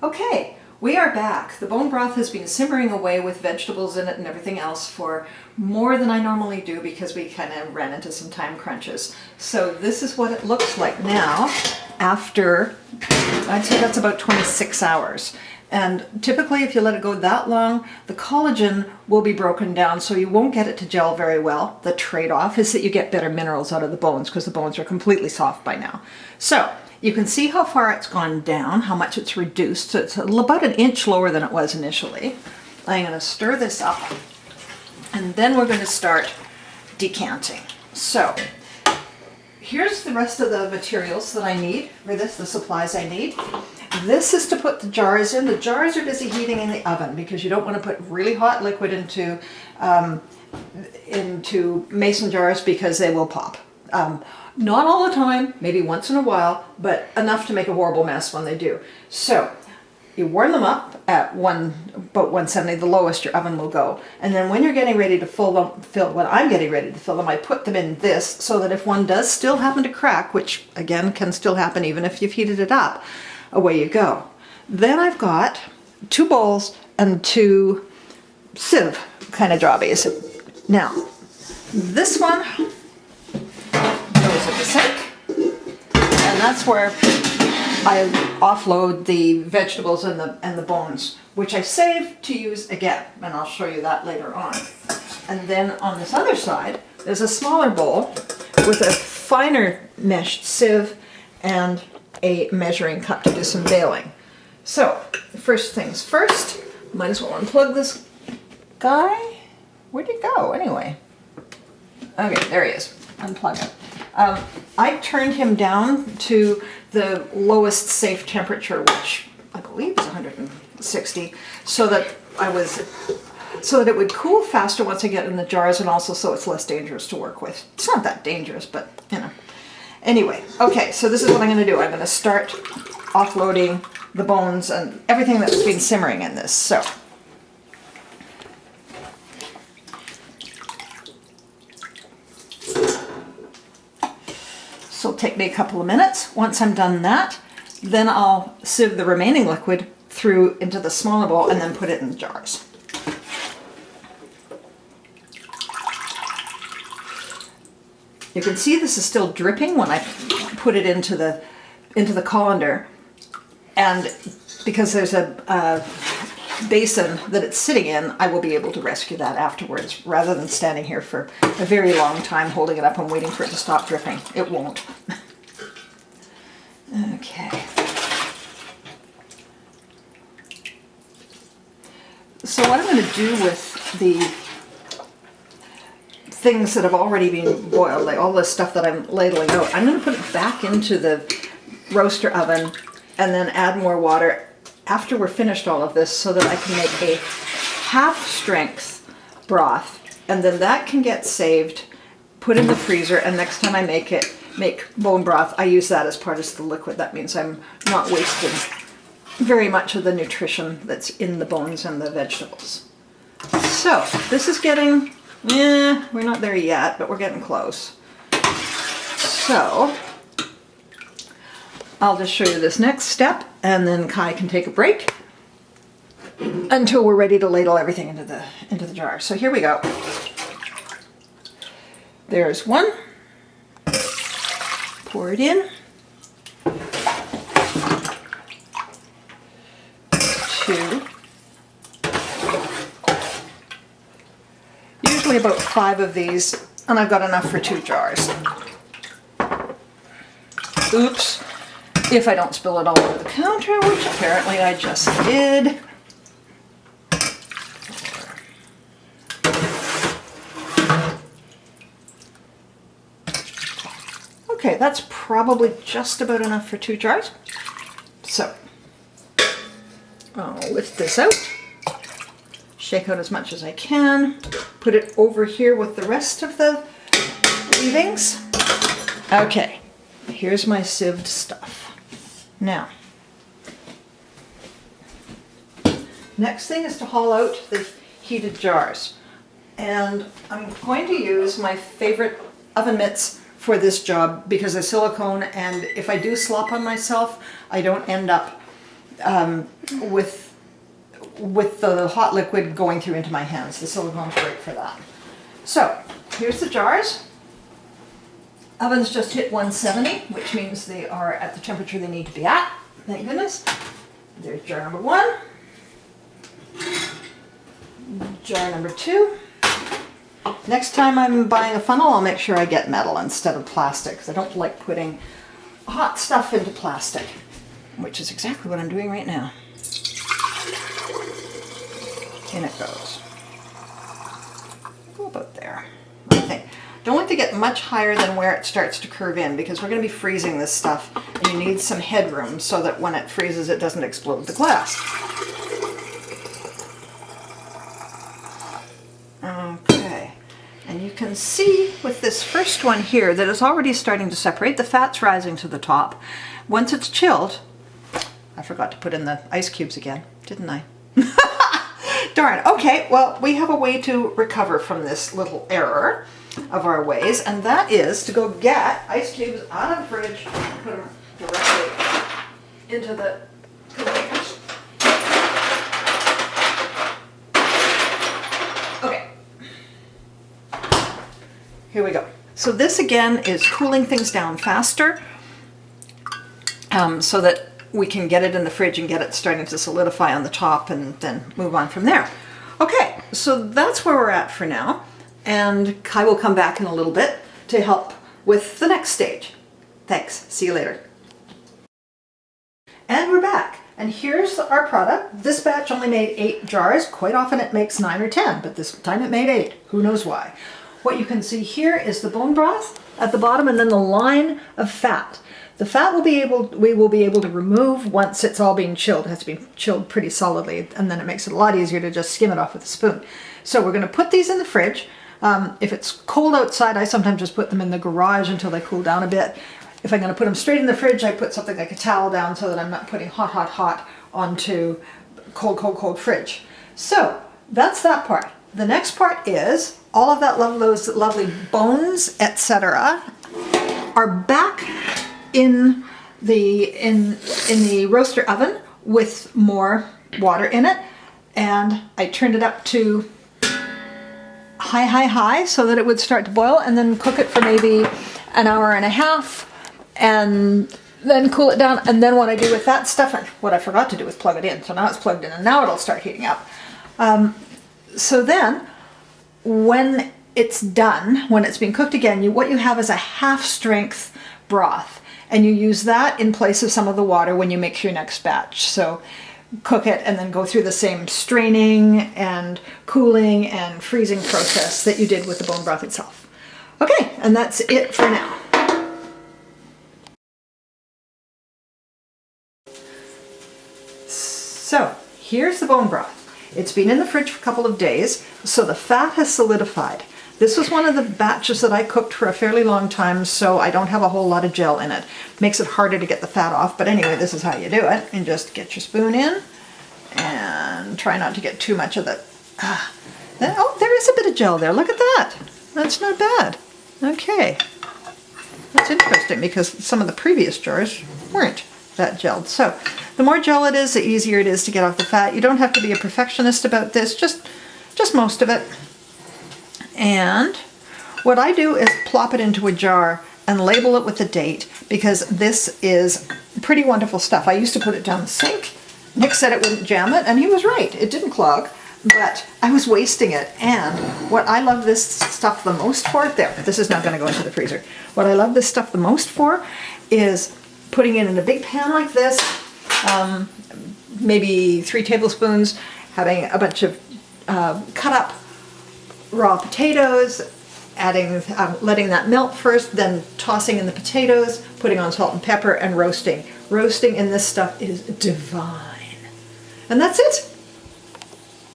Okay, we are back. The bone broth has been simmering away with vegetables in it and everything else for more than I normally do because we kind of ran into some time crunches. So this is what it looks like now after, I'd say that's about 26 hours. And typically if you let it go that long, the collagen will be broken down, so you won't get it to gel very well. The trade-off is that you get better minerals out of the bones because the bones are completely soft by now. So you can see how far it's gone down, how much it's reduced. So it's about an inch lower than it was initially. I'm going to stir this up, and then we're going to start decanting. So here's the rest of the materials that I need for this, the supplies I need. This is to put the jars in. The jars are busy heating in the oven because you don't want to put really hot liquid into mason jars because they will pop. Not all the time, maybe once in a while, but enough to make a horrible mess when they do. So you warm them up at about 170, the lowest your oven will go. And then when you're getting ready to when I'm getting ready to fill them, I put them in this so that if one does still happen to crack, which again can still happen even if you've heated it up, away you go. Then I've got 2 bowls and 2 sieve kind of jobbies. Now, this one goes in the sink, and that's where I offload the vegetables and the bones, which I save to use again, and I'll show you that later on. And then on this other side, there's a smaller bowl with a finer meshed sieve and a measuring cup to do some bailing. So, first things first, might as well unplug this guy. Where'd he go anyway? Okay, there he is. Unplug it. I turned him down to the lowest safe temperature, which I believe is 160, so that it would cool faster once I get in the jars, and also so it's less dangerous to work with. It's not that dangerous, but you know. Anyway, okay, so this is what I'm going to do. I'm going to start offloading the bones and everything that's been simmering in this. So it'll take me a couple of minutes. Once I'm done that, then I'll sieve the remaining liquid through into the smaller bowl and then put it in the jars. You can see this is still dripping when I put it into the colander, and because there's a basin that it's sitting in, I will be able to rescue that afterwards rather than standing here for a very long time holding it up and waiting for it to stop dripping. It won't. Okay. So what I'm going to do with the things that have already been boiled, like all this stuff that I'm ladling out, I'm going to put it back into the roaster oven and then add more water after we're finished all of this so that I can make a half-strength broth, and then that can get saved, put in the freezer, and next time I make bone broth, I use that as part of the liquid. That means I'm not wasting very much of the nutrition that's in the bones and the vegetables. So this is getting, we're not there yet, but we're getting close. So I'll just show you this next step, and then Kai can take a break until we're ready to ladle everything into the jar. So here we go. There's one. Pour it in. 2. Usually about 5 of these, and I've got enough for 2 jars. Oops. If I don't spill it all over the counter, which apparently I just did. Okay, that's probably just about enough for 2 jars. So, I'll lift this out, shake out as much as I can, put it over here with the rest of the leavings. Okay, here's my sieved stuff. Now, next thing is to haul out the heated jars. And I'm going to use my favorite oven mitts for this job because they're silicone, and if I do slop on myself, I don't end up with the hot liquid going through into my hands. The silicone's great for that. So here's the jars. Oven's just hit 170, which means they are at the temperature they need to be at. Thank goodness. There's jar number 1. Jar number 2. Next time I'm buying a funnel, I'll make sure I get metal instead of plastic, because I don't like putting hot stuff into plastic, which is exactly what I'm doing right now. In it goes. Go about there, I think. Don't want to get much higher than where it starts to curve in, because we're going to be freezing this stuff and you need some headroom so that when it freezes it doesn't explode the glass. Okay, and you can see with this first one here that it's already starting to separate. The fat's rising to the top. Once it's chilled, I forgot to put in the ice cubes again, didn't I? Darn. Okay, well, we have a way to recover from this little error of our ways, and that is to go get ice cubes out of the fridge and put them directly into the containers. Okay. Here we go. So this again is cooling things down faster, so that we can get it in the fridge and get it starting to solidify on the top and then move on from there. Okay, so that's where we're at for now. And Kai will come back in a little bit to help with the next stage. Thanks, see you later. And we're back. And here's our product. This batch only made 8 jars. Quite often it makes 9 or 10, but this time it made 8. Who knows why? What you can see here is the bone broth at the bottom and then the line of fat. The fat we will be able to remove once it's all being chilled. It has to be chilled pretty solidly, and then it makes it a lot easier to just skim it off with a spoon. So we're going to put these in the fridge. If it's cold outside, I sometimes just put them in the garage until they cool down a bit. If I'm going to put them straight in the fridge, I put something like a towel down so that I'm not putting hot onto cold fridge. So that's that part. The next part is all of those lovely bones, etc., are back in the roaster oven with more water in it, and I turned it up to high so that it would start to boil, and then cook it for maybe an hour and a half and then cool it down. And then what I do with that stuff, what I forgot to do was plug it in, so now it's plugged in and now it'll start heating up. So then when it's done, when it's being cooked again, what you have is a half strength broth. And you use that in place of some of the water when you make your next batch. So cook it and then go through the same straining and cooling and freezing process that you did with the bone broth itself. Okay, and that's it for now. So here's the bone broth. It's been in the fridge for a couple of days, so the fat has solidified. This was one of the batches that I cooked for a fairly long time, so I don't have a whole lot of gel in it. Makes it harder to get the fat off, but anyway, this is how you do it. And just get your spoon in and try not to get too much of the... oh, there is a bit of gel there. Look at that. That's not bad. Okay. That's interesting because some of the previous jars weren't that gelled. So the more gel it is, the easier it is to get off the fat. You don't have to be a perfectionist about this, just most of it. And what I do is plop it into a jar and label it with the date, because this is pretty wonderful stuff. I used to put it down the sink. Nick said it wouldn't jam it, and he was right. It didn't clog, but I was wasting it. And what I love this stuff the most for, this is not going to go into the freezer. What I love this stuff the most for is putting it in a big pan like this, maybe 3 tablespoons, having a bunch of cut up raw potatoes, letting that melt first, then tossing in the potatoes, putting on salt and pepper, and roasting. Roasting in this stuff is divine. And that's it.